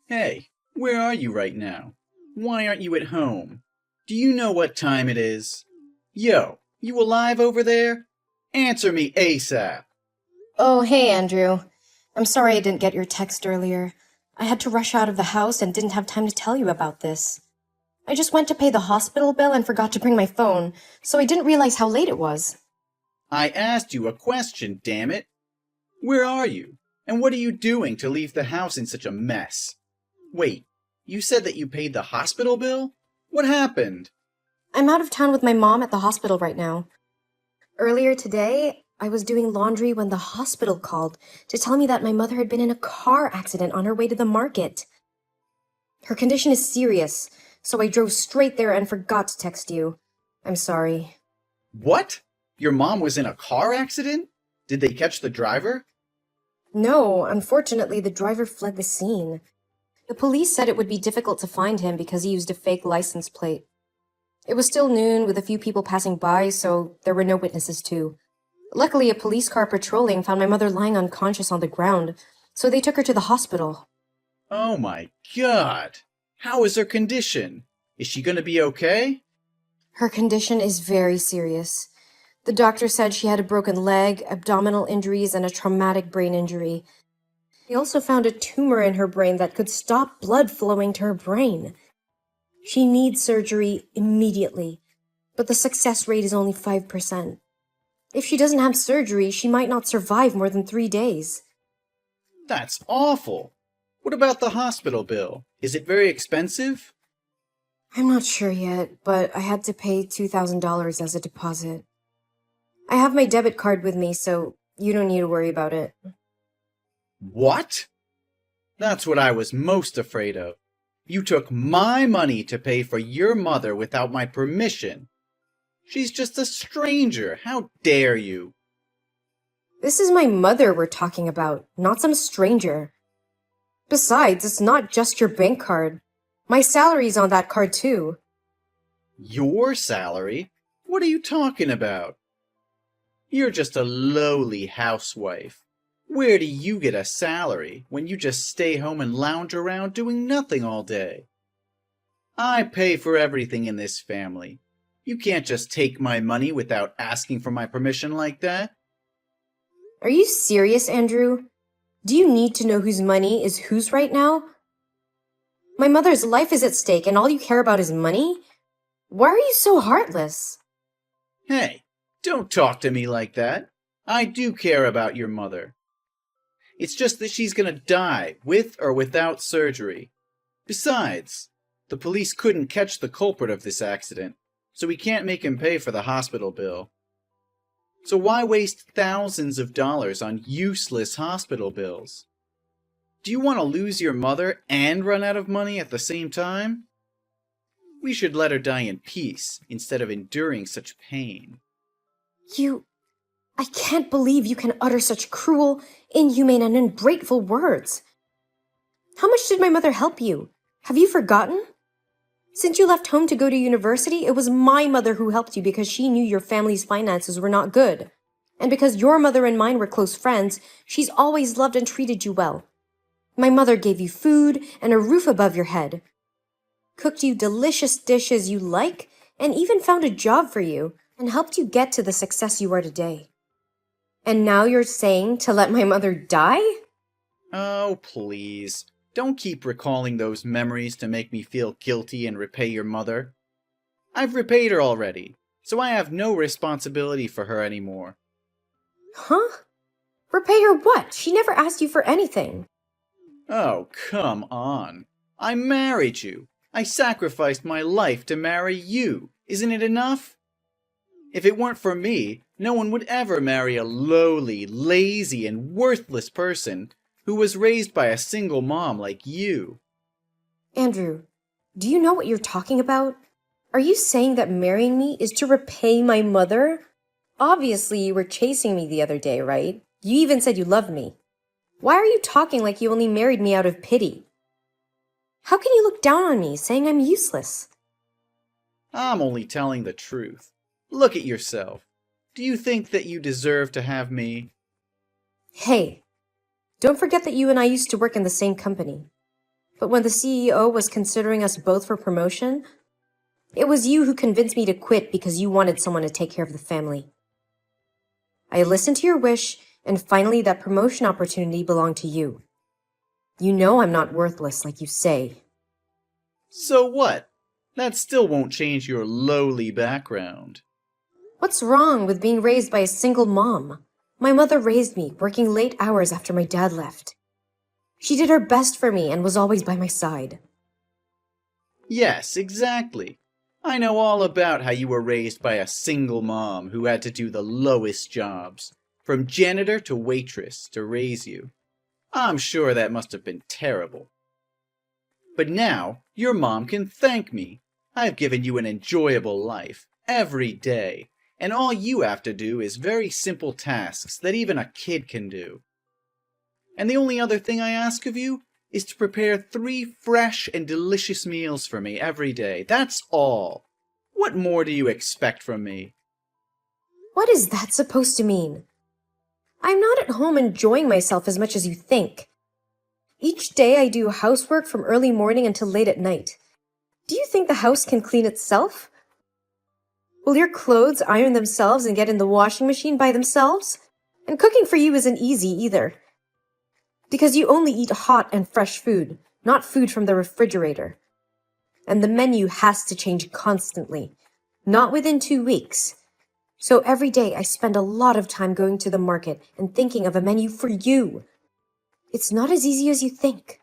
Hey, where are you right now? Why aren't you at home? Do you know what time it is? Yo, you alive over there? Answer me ASAP. Oh, hey, Andrew. I'm sorry I didn't get your text earlier. I had to rush out of the house and didn't have time to tell you about this. I just went to pay the hospital bill and forgot to bring my phone, so I didn't realize how late it was. I asked you a question, damn it. Where are you? And what are you doing to leave the house in such a mess? Wait, you said that you paid the hospital bill? What happened? I'm out of town with my mom at the hospital right now. Earlier today, I was doing laundry when the hospital called to tell me that my mother had been in a car accident on her way to the market. Her condition is serious, so I drove straight there and forgot to text you. I'm sorry. What? Your mom was in a car accident? Did they catch the driver? No, unfortunately, the driver fled the scene. The police said it would be difficult to find him because he used a fake license plate. It was still noon with a few people passing by, so there were no witnesses too. Luckily, a police car patrolling found my mother lying unconscious on the ground, so they took her to the hospital. Oh my god! How is her condition? Is she gonna be okay? Her condition is very serious. The doctor said she had a broken leg, abdominal injuries, and a traumatic brain injury. They also found a tumor in her brain that could stop blood flowing to her brain. She needs surgery immediately, but the success rate is only 5%. If she doesn't have surgery, she might not survive more than 3 days. That's awful. What about the hospital bill? Is it very expensive? I'm not sure yet, but I had to pay $2,000 as a deposit. I have my debit card with me, so you don't need to worry about it. What? That's what I was most afraid of. You took my money to pay for your mother without my permission. She's just a stranger. How dare you? This is my mother we're talking about, not some stranger. Besides, it's not just your bank card. My salary's on that card too. Your salary? What are you talking about? You're just a lowly housewife. Where do you get a salary when you just stay home and lounge around doing nothing all day? I pay for everything in this family. You can't just take my money without asking for my permission like that. Are you serious, Andrew? Do you need to know whose money is whose right now? My mother's life is at stake and all you care about is money? Why are you so heartless? Hey, don't talk to me like that. I do care about your mother. It's just that she's gonna die, with or without surgery. Besides, the police couldn't catch the culprit of this accident, so we can't make him pay for the hospital bill. So why waste thousands of dollars on useless hospital bills? Do you want to lose your mother and run out of money at the same time? We should let her die in peace instead of enduring such pain. I can't believe you can utter such cruel, inhumane, and ungrateful words. How much did my mother help you? Have you forgotten? Since you left home to go to university, it was my mother who helped you because she knew your family's finances were not good. And because your mother and mine were close friends, she's always loved and treated you well. My mother gave you food and a roof above your head, cooked you delicious dishes you like, and even found a job for you, and helped you get to the success you are today. And now you're saying to let my mother die? Oh, please. Don't keep recalling those memories to make me feel guilty and repay your mother. I've repaid her already, so I have no responsibility for her anymore. Huh? Repay her what? She never asked you for anything. Oh, come on. I married you. I sacrificed my life to marry you. Isn't it enough? If it weren't for me, no one would ever marry a lowly, lazy, and worthless person who was raised by a single mom like you. Andrew, do you know what you're talking about? Are you saying that marrying me is to repay my mother? Obviously, you were chasing me the other day, right? You even said you loved me. Why are you talking like you only married me out of pity? How can you look down on me, saying I'm useless? I'm only telling the truth. Look at yourself. Do you think that you deserve to have me? Hey, don't forget that you and I used to work in the same company. But when the CEO was considering us both for promotion, it was you who convinced me to quit because you wanted someone to take care of the family. I listened to your wish, and finally that promotion opportunity belonged to you. You know I'm not worthless like you say. So what? That still won't change your lowly background. What's wrong with being raised by a single mom? My mother raised me, working late hours after my dad left. She did her best for me and was always by my side. Yes, exactly. I know all about how you were raised by a single mom who had to do the lowest jobs, from janitor to waitress, to raise you. I'm sure that must have been terrible. But now, your mom can thank me. I've given you an enjoyable life, every day, and all you have to do is very simple tasks that even a kid can do. And the only other thing I ask of you is to prepare 3 fresh and delicious meals for me every day. That's all. What more do you expect from me? What is that supposed to mean? I'm not at home enjoying myself as much as you think. Each day I do housework from early morning until late at night. Do you think the house can clean itself? Will your clothes iron themselves and get in the washing machine by themselves? And cooking for you isn't easy either. Because you only eat hot and fresh food, not food from the refrigerator. And the menu has to change constantly, not within 2 weeks. So every day I spend a lot of time going to the market and thinking of a menu for you. It's not as easy as you think.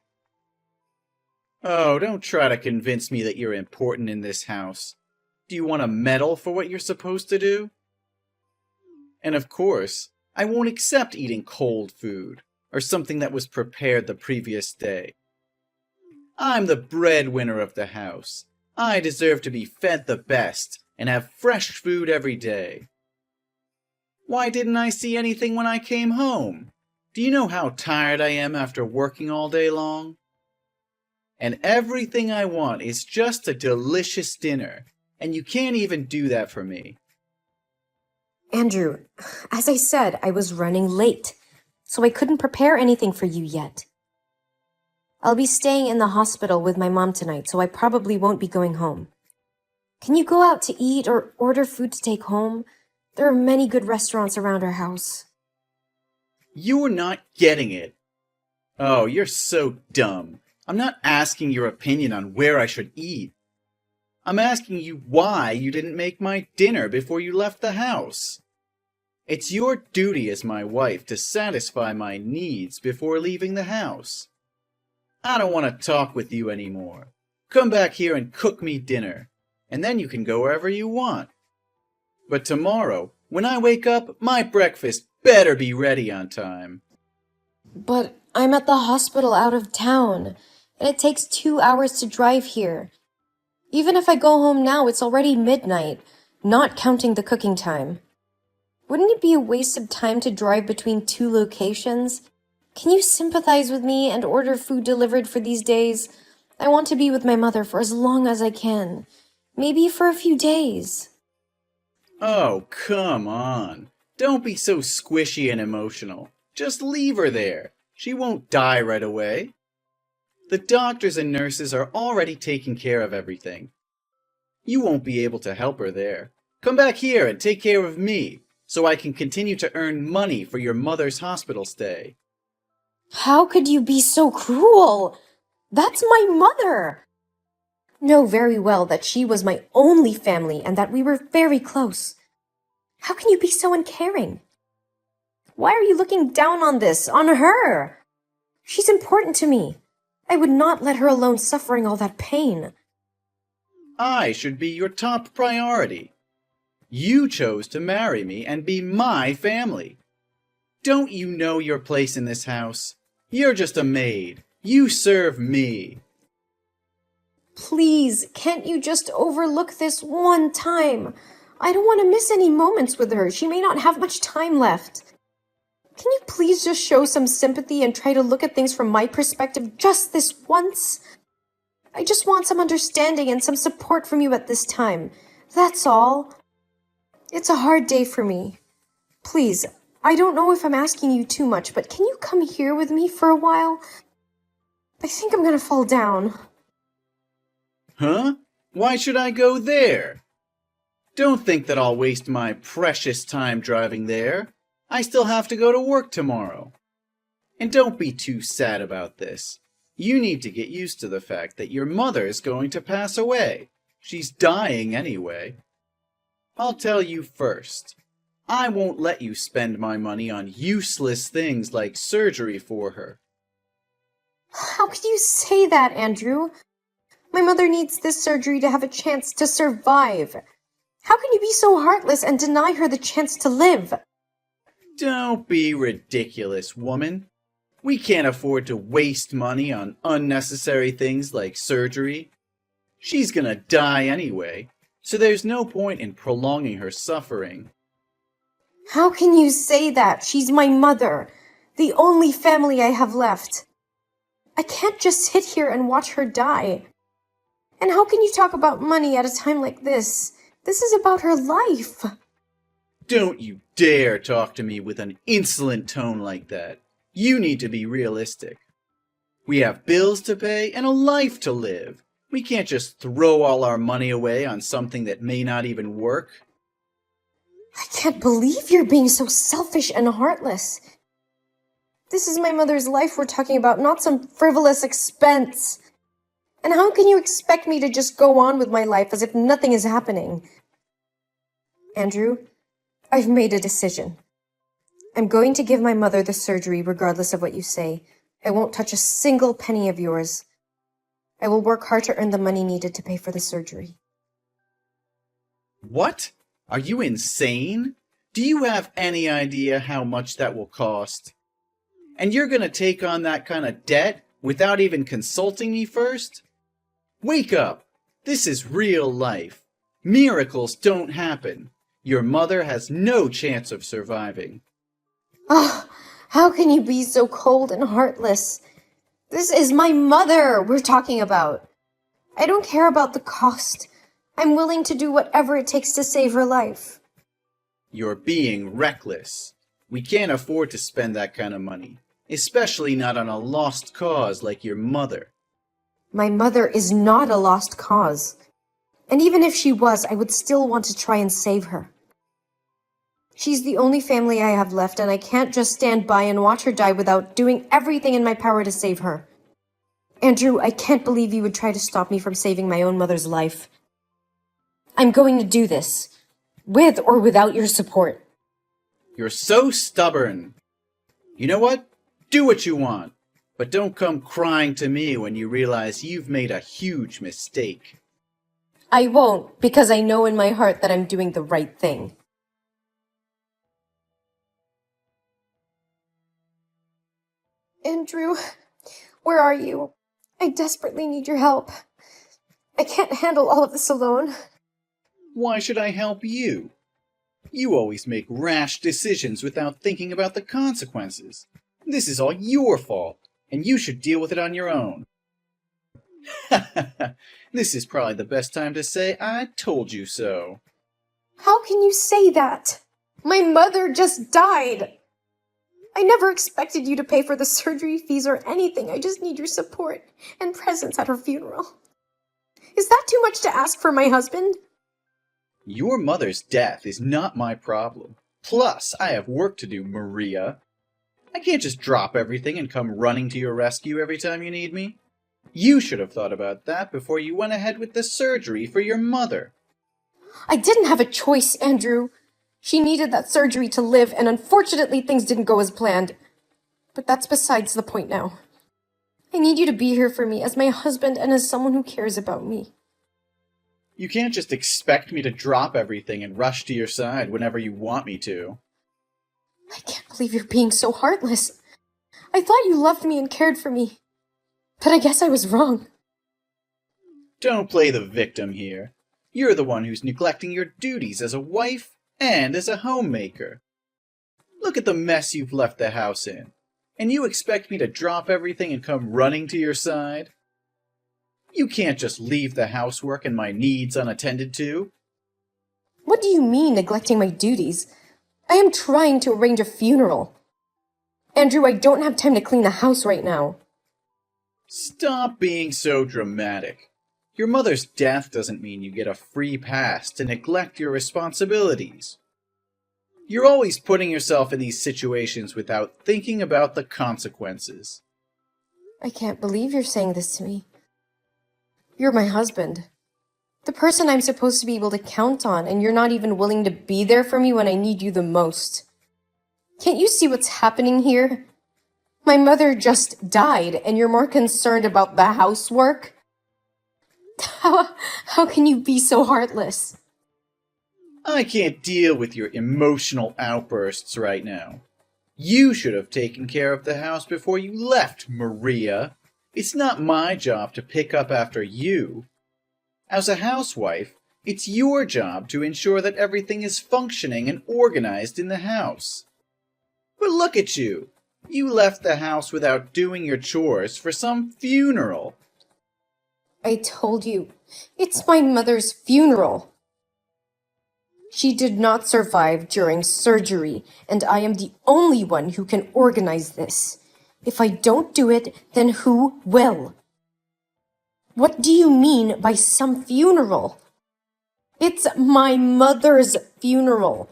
Oh, don't try to convince me that you're important in this house. Do you want a medal for what you're supposed to do? And of course, I won't accept eating cold food, or something that was prepared the previous day. I'm the breadwinner of the house. I deserve to be fed the best and have fresh food every day. Why didn't I see anything when I came home? Do you know how tired I am after working all day long? And everything I want is just a delicious dinner, and you can't even do that for me. Andrew, as I said, I was running late, so I couldn't prepare anything for you yet. I'll be staying in the hospital with my mom tonight, so I probably won't be going home. Can you go out to eat or order food to take home? There are many good restaurants around our house. You're not getting it. Oh, you're so dumb. I'm not asking your opinion on where I should eat. I'm asking you why you didn't make my dinner before you left the house. It's your duty as my wife to satisfy my needs before leaving the house. I don't want to talk with you anymore. Come back here and cook me dinner, and then you can go wherever you want. But tomorrow, when I wake up, my breakfast better be ready on time. But I'm at the hospital out of town, and it takes 2 hours to drive here. Even if I go home now, it's already midnight, not counting the cooking time. Wouldn't it be a waste of time to drive between 2 locations? Can you sympathize with me and order food delivered for these days? I want to be with my mother for as long as I can. Maybe for a few days. Oh, come on. Don't be so squishy and emotional. Just leave her there. She won't die right away. The doctors and nurses are already taking care of everything. You won't be able to help her there. Come back here and take care of me, so I can continue to earn money for your mother's hospital stay. How could you be so cruel? That's my mother. Know very well that she was my only family and that we were very close. How can you be so uncaring? Why are you looking down on this, on her? She's important to me. I would not let her alone suffering all that pain. I should be your top priority. You chose to marry me and be my family. Don't you know your place in this house? You're just a maid. You serve me. Please, can't you just overlook this one time? I don't want to miss any moments with her. She may not have much time left. Can you please just show some sympathy and try to look at things from my perspective just this once? I just want some understanding and some support from you at this time. That's all. It's a hard day for me. Please, I don't know if I'm asking you too much, but can you come here with me for a while? I think I'm gonna fall down. Huh? Why should I go there? Don't think that I'll waste my precious time driving there. I still have to go to work tomorrow. And don't be too sad about this. You need to get used to the fact that your mother is going to pass away. She's dying anyway. I'll tell you first. I won't let you spend my money on useless things like surgery for her. How could you say that, Andrew? My mother needs this surgery to have a chance to survive. How can you be so heartless and deny her the chance to live? Don't be ridiculous, woman. We can't afford to waste money on unnecessary things like surgery. She's gonna die anyway, so there's no point in prolonging her suffering. How can you say that? She's my mother, the only family I have left. I can't just sit here and watch her die. And how can you talk about money at a time like this? This is about her life. Don't you dare talk to me with an insolent tone like that. You need to be realistic. We have bills to pay and a life to live. We can't just throw all our money away on something that may not even work. I can't believe you're being so selfish and heartless. This is my mother's life we're talking about, not some frivolous expense. And how can you expect me to just go on with my life as if nothing is happening? Andrew, I've made a decision. I'm going to give my mother the surgery regardless of what you say. I won't touch a single penny of yours. I will work hard to earn the money needed to pay for the surgery. What? Are you insane? Do you have any idea how much that will cost? And you're gonna take on that kind of debt without even consulting me first? Wake up! This is real life. Miracles don't happen. Your mother has no chance of surviving. Oh, how can you be so cold and heartless? This is my mother we're talking about. I don't care about the cost. I'm willing to do whatever it takes to save her life. You're being reckless. We can't afford to spend that kind of money, especially not on a lost cause like your mother. My mother is not a lost cause. And even if she was, I would still want to try and save her. She's the only family I have left, and I can't just stand by and watch her die without doing everything in my power to save her. Andrew, I can't believe you would try to stop me from saving my own mother's life. I'm going to do this, with or without your support. You're so stubborn. You know what? Do what you want, but don't come crying to me when you realize you've made a huge mistake. I won't, because I know in my heart that I'm doing the right thing. Andrew, where are you? I desperately need your help. I can't handle all of this alone. Why should I help you? You always make rash decisions without thinking about the consequences. This is all your fault, and you should deal with it on your own. This is probably the best time to say I told you so. How can you say that? My mother just died. I never expected you to pay for the surgery fees or anything. I just need your support and presence at her funeral. Is that too much to ask for my husband? Your mother's death is not my problem. Plus, I have work to do, Maria. I can't just drop everything and come running to your rescue every time you need me. You should have thought about that before you went ahead with the surgery for your mother. I didn't have a choice, Andrew. She needed that surgery to live, and unfortunately things didn't go as planned. But that's besides the point now. I need you to be here for me as my husband and as someone who cares about me. You can't just expect me to drop everything and rush to your side whenever you want me to. I can't believe you're being so heartless. I thought you loved me and cared for me. But I guess I was wrong. Don't play the victim here. You're the one who's neglecting your duties as a wife and as a homemaker. Look at the mess you've left the house in. And you expect me to drop everything and come running to your side? You can't just leave the housework and my needs unattended to. What do you mean, neglecting my duties? I am trying to arrange a funeral. Andrew, I don't have time to clean the house right now. Stop being so dramatic. Your mother's death doesn't mean you get a free pass to neglect your responsibilities. You're always putting yourself in these situations without thinking about the consequences. I can't believe you're saying this to me. You're my husband. The person I'm supposed to be able to count on, and you're not even willing to be there for me when I need you the most. Can't you see what's happening here? My mother just died, and you're more concerned about the housework? How can you be so heartless? I can't deal with your emotional outbursts right now. You should have taken care of the house before you left, Maria. It's not my job to pick up after you. As a housewife, it's your job to ensure that everything is functioning and organized in the house. But look at you. You left the house without doing your chores for some funeral. I told you, it's my mother's funeral. She did not survive during surgery, and I am the only one who can organize this. If I don't do it, then who will? What do you mean by some funeral? It's my mother's funeral.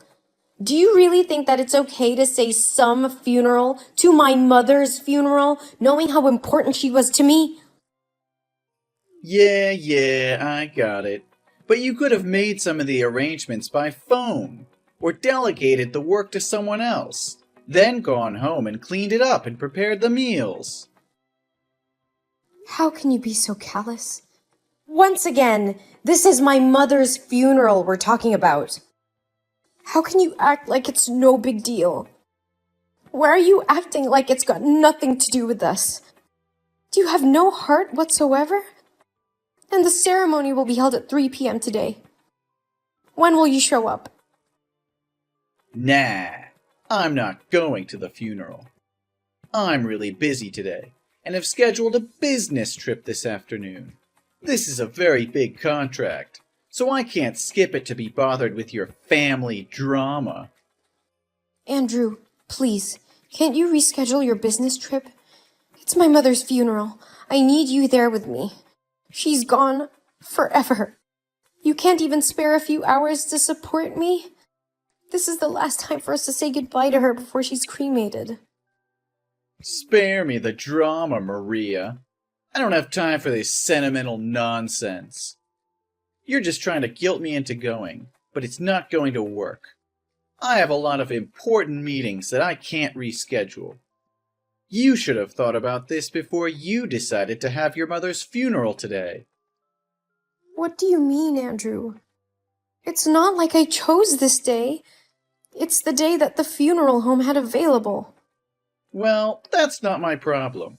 Do you really think that it's okay to say some funeral to my mother's funeral, knowing how important she was to me? Yeah, I got it. But you could have made some of the arrangements by phone, or delegated the work to someone else, then gone home and cleaned it up and prepared the meals. How can you be so callous? Once again, this is my mother's funeral we're talking about. How can you act like it's no big deal? Why are you acting like it's got nothing to do with us? Do you have no heart whatsoever? And the ceremony will be held at 3 p.m. today. When will you show up? Nah, I'm not going to the funeral. I'm really busy today, and have scheduled a business trip this afternoon. This is a very big contract, so I can't skip it to be bothered with your family drama. Andrew, please, can't you reschedule your business trip? It's my mother's funeral. I need you there with me. She's gone forever. You can't even spare a few hours to support me? This is the last time for us to say goodbye to her before she's cremated. Spare me the drama, Maria. I don't have time for this sentimental nonsense. You're just trying to guilt me into going, but it's not going to work. I have a lot of important meetings that I can't reschedule. You should have thought about this before you decided to have your mother's funeral today. What do you mean, Andrew? It's not like I chose this day. It's the day that the funeral home had available. Well, that's not my problem.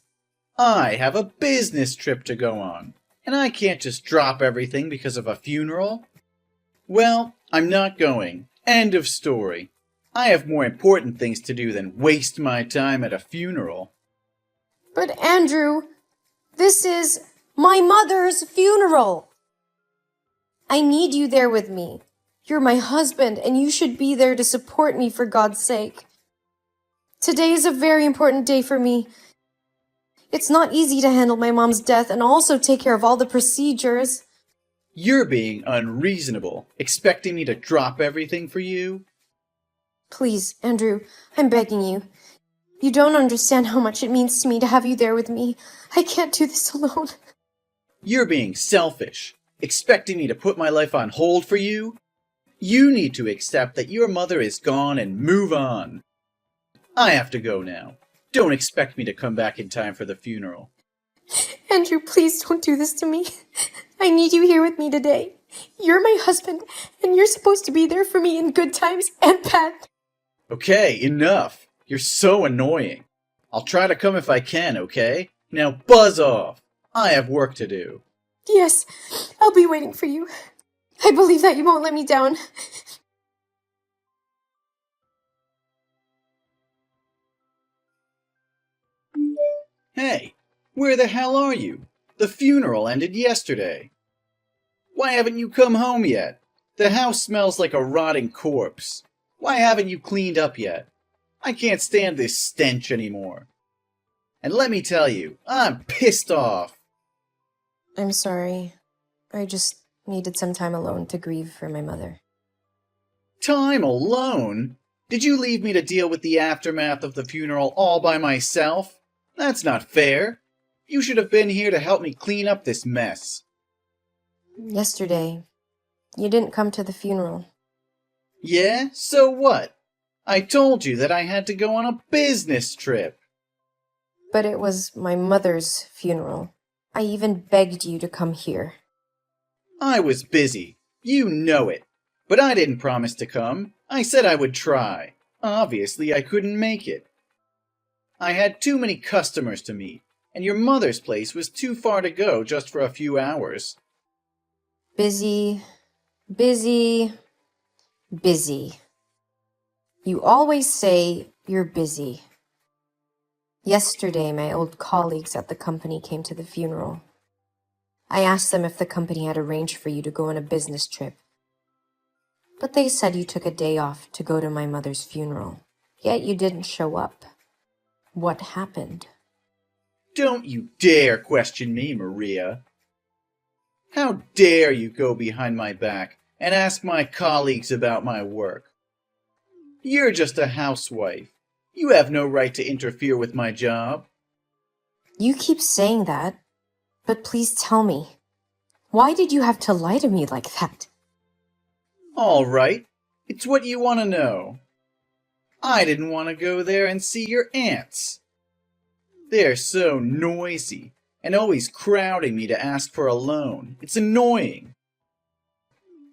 I have a business trip to go on, and I can't just drop everything because of a funeral. Well, I'm not going. End of story. I have more important things to do than waste my time at a funeral. But Andrew, this is my mother's funeral. I need you there with me. You're my husband, and you should be there to support me for God's sake. Today is a very important day for me. It's not easy to handle my mom's death and also take care of all the procedures. You're being unreasonable, expecting me to drop everything for you? Please, Andrew, I'm begging you. You don't understand how much it means to me to have you there with me. I can't do this alone. You're being selfish, expecting me to put my life on hold for you? You need to accept that your mother is gone and move on. I have to go now. Don't expect me to come back in time for the funeral. Andrew, please don't do this to me. I need you here with me today. You're my husband, and you're supposed to be there for me in good times and bad. Okay, enough. You're so annoying. I'll try to come if I can, okay? Now buzz off. I have work to do. Yes, I'll be waiting for you. I believe that you won't let me down. Hey, where the hell are you? The funeral ended yesterday. Why haven't you come home yet? The house smells like a rotting corpse. Why haven't you cleaned up yet? I can't stand this stench anymore. And let me tell you, I'm pissed off. I'm sorry. I just needed some time alone to grieve for my mother. Time alone? Did you leave me to deal with the aftermath of the funeral all by myself? That's not fair. You should have been here to help me clean up this mess. Yesterday, you didn't come to the funeral. Yeah? So what? I told you that I had to go on a business trip. But it was my mother's funeral. I even begged you to come here. I was busy. You know it. But I didn't promise to come. I said I would try. Obviously, I couldn't make it. I had too many customers to meet, and your mother's place was too far to go just for a few hours. Busy, busy, busy. You always say you're busy. Yesterday, my old colleagues at the company came to the funeral. I asked them if the company had arranged for you to go on a business trip. But they said you took a day off to go to my mother's funeral, yet you didn't show up. What happened? Don't you dare question me, Maria. How dare you go behind my back and ask my colleagues about my work? You're just a housewife. You have no right to interfere with my job. You keep saying that, but please tell me, why did you have to lie to me like that? All right, it's what you want to know. I didn't want to go there and see your aunts. They're so noisy and always crowding me to ask for a loan. It's annoying.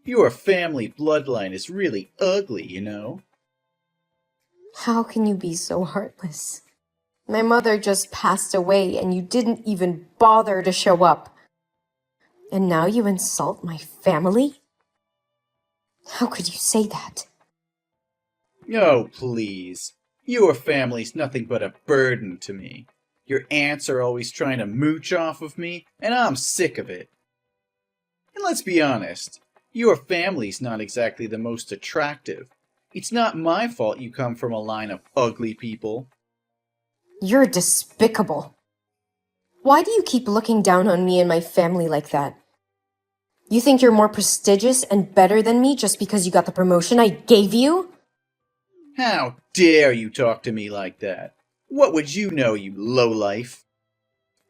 Your family bloodline is really ugly, you know. How can you be so heartless? My mother just passed away and you didn't even bother to show up. And now you insult my family? How could you say that? Oh, please. Your family's nothing but a burden to me. Your aunts are always trying to mooch off of me, and I'm sick of it. And let's be honest, your family's not exactly the most attractive. It's not my fault you come from a line of ugly people. You're despicable. Why do you keep looking down on me and my family like that? You think you're more prestigious and better than me just because you got the promotion I gave you? How dare you talk to me like that? What would you know, you lowlife?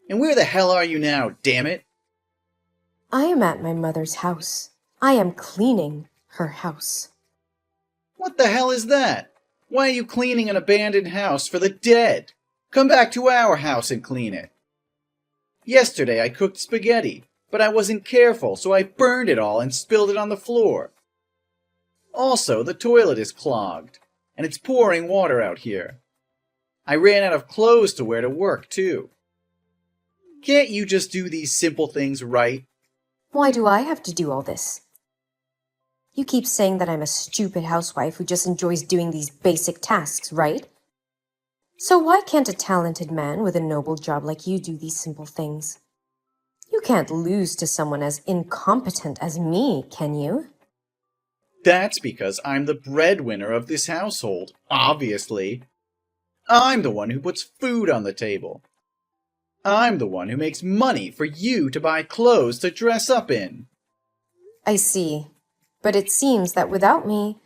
And where the hell are you now, damn it? I am at my mother's house. I am cleaning her house. What the hell is that? Why are you cleaning an abandoned house for the dead? Come back to our house and clean it. Yesterday I cooked spaghetti, but I wasn't careful, so I burned it all and spilled it on the floor. Also, the toilet is clogged, and it's pouring water out here. I ran out of clothes to wear to work, too. Can't you just do these simple things right? Why do I have to do all this? You keep saying that I'm a stupid housewife who just enjoys doing these basic tasks, right? So why can't a talented man with a noble job like you do these simple things? You can't lose to someone as incompetent as me, can you? That's because I'm the breadwinner of this household, obviously. I'm the one who puts food on the table. I'm the one who makes money for you to buy clothes to dress up in. I see. But it seems that without me,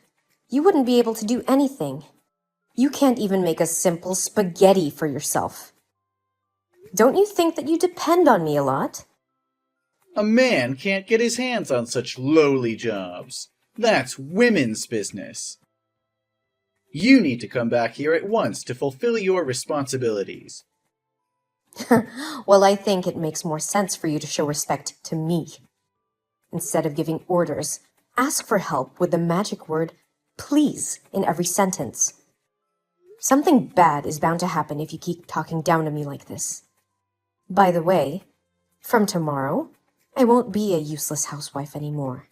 you wouldn't be able to do anything. You can't even make a simple spaghetti for yourself. Don't you think that you depend on me a lot? A man can't get his hands on such lowly jobs. That's women's business. You need to come back here at once to fulfill your responsibilities. Well, I think it makes more sense for you to show respect to me. Instead of giving orders, ask for help with the magic word, please, in every sentence. Something bad is bound to happen if you keep talking down to me like this. By the way, from tomorrow, I won't be a useless housewife anymore.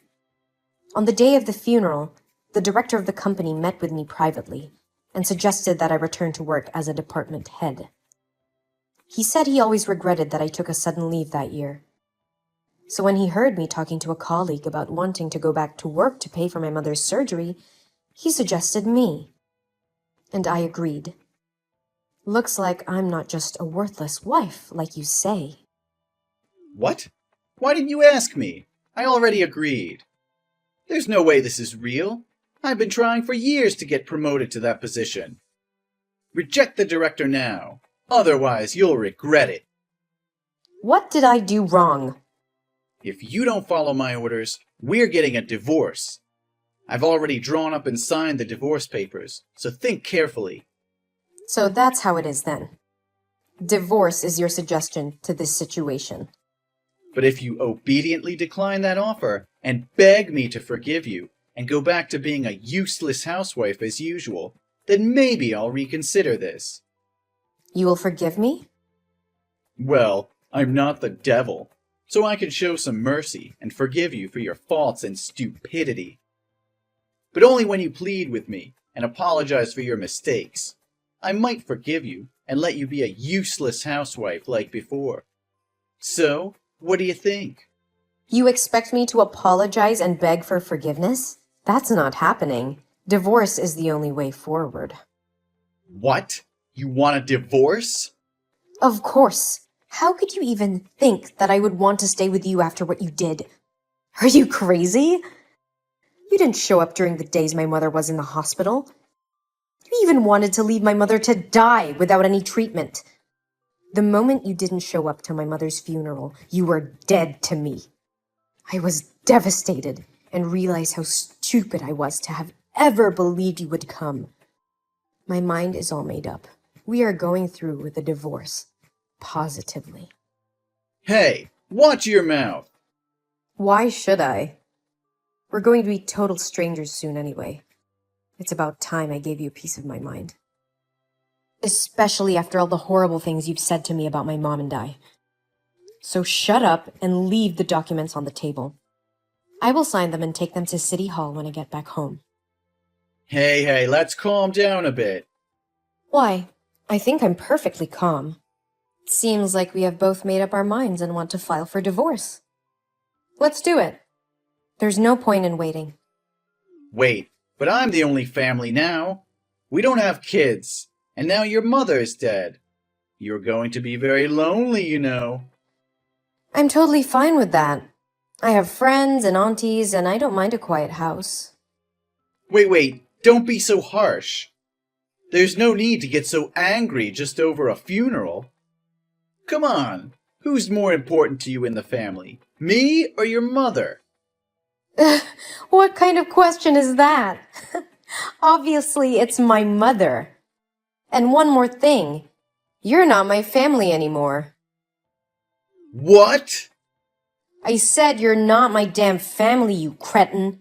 On the day of the funeral, the director of the company met with me privately and suggested that I return to work as a department head. He said he always regretted that I took a sudden leave that year. So when he heard me talking to a colleague about wanting to go back to work to pay for my mother's surgery, he suggested me. And I agreed. Looks like I'm not just a worthless wife, like you say. What? Why didn't you ask me? I already agreed. There's no way this is real. I've been trying for years to get promoted to that position. Reject the director now. Otherwise, you'll regret it. What did I do wrong? If you don't follow my orders, we're getting a divorce. I've already drawn up and signed the divorce papers, so think carefully. So that's how it is then. Divorce is your suggestion to this situation. But if you obediently decline that offer and beg me to forgive you and go back to being a useless housewife as usual, then maybe I'll reconsider this. You will forgive me? Well, I'm not the devil, so I can show some mercy and forgive you for your faults and stupidity. But only when you plead with me and apologize for your mistakes. I might forgive you and let you be a useless housewife like before. So, what do you think? You expect me to apologize and beg for forgiveness? That's not happening. Divorce is the only way forward. What? You want a divorce? Of course. How could you even think that I would want to stay with you after what you did? Are you crazy? You didn't show up during the days my mother was in the hospital. You even wanted to leave my mother to die without any treatment. The moment you didn't show up to my mother's funeral, you were dead to me. I was devastated and realized how stupid I was to have ever believed you would come. My mind is all made up. We are going through with a divorce. Positively. Hey, watch your mouth! Why should I? We're going to be total strangers soon anyway. It's about time I gave you a piece of my mind. Especially after all the horrible things you've said to me about my mom and I. So shut up and leave the documents on the table. I will sign them and take them to City Hall when I get back home. Hey, let's calm down a bit. Why? I think I'm perfectly calm. Seems like we have both made up our minds and want to file for divorce. Let's do it. There's no point in waiting. Wait, but I'm the only family now. We don't have kids, and now your mother is dead. You're going to be very lonely, you know. I'm totally fine with that. I have friends and aunties, and I don't mind a quiet house. Wait, don't be so harsh. There's no need to get so angry just over a funeral. Come on, who's more important to you in the family, me or your mother? What kind of question is that? Obviously, it's my mother. And one more thing, you're not my family anymore. What? I said you're not my damn family, you cretin.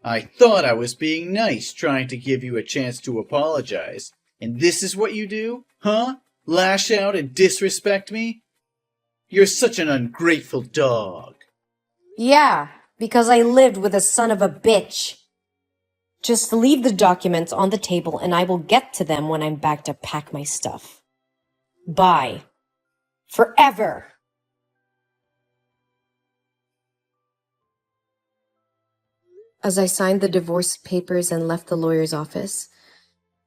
I thought I was being nice, trying to give you a chance to apologize. And this is what you do? Huh? Lash out and disrespect me? You're such an ungrateful dog. Yeah, because I lived with a son of a bitch. Just leave the documents on the table and I will get to them when I'm back to pack my stuff. Bye. Forever. As I signed the divorce papers and left the lawyer's office,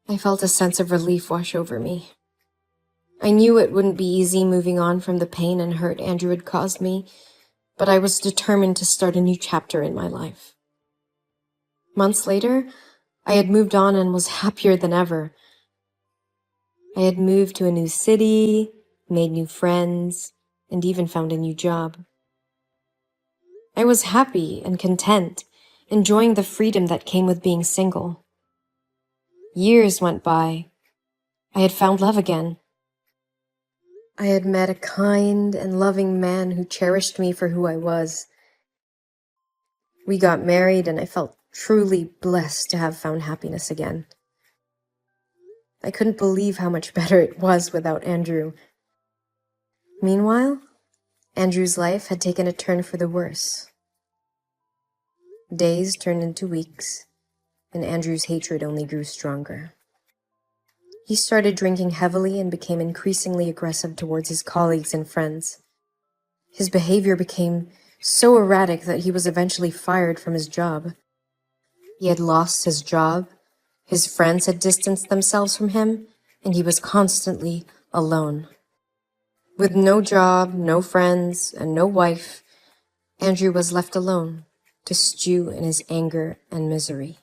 I felt a sense of relief wash over me. I knew it wouldn't be easy moving on from the pain and hurt Andrew had caused me, but I was determined to start a new chapter in my life. Months later, I had moved on and was happier than ever. I had moved to a new city, made new friends, and even found a new job. I was happy and content, enjoying the freedom that came with being single. Years went by. I had found love again. I had met a kind and loving man who cherished me for who I was. We got married and I felt truly blessed to have found happiness again. I couldn't believe how much better it was without Andrew. Meanwhile, Andrew's life had taken a turn for the worse. Days turned into weeks, and Andrew's hatred only grew stronger. He started drinking heavily and became increasingly aggressive towards his colleagues and friends. His behavior became so erratic that he was eventually fired from his job. He had lost his job, his friends had distanced themselves from him, and he was constantly alone. With no job, no friends, and no wife, Andrew was left alone to stew in his anger and misery.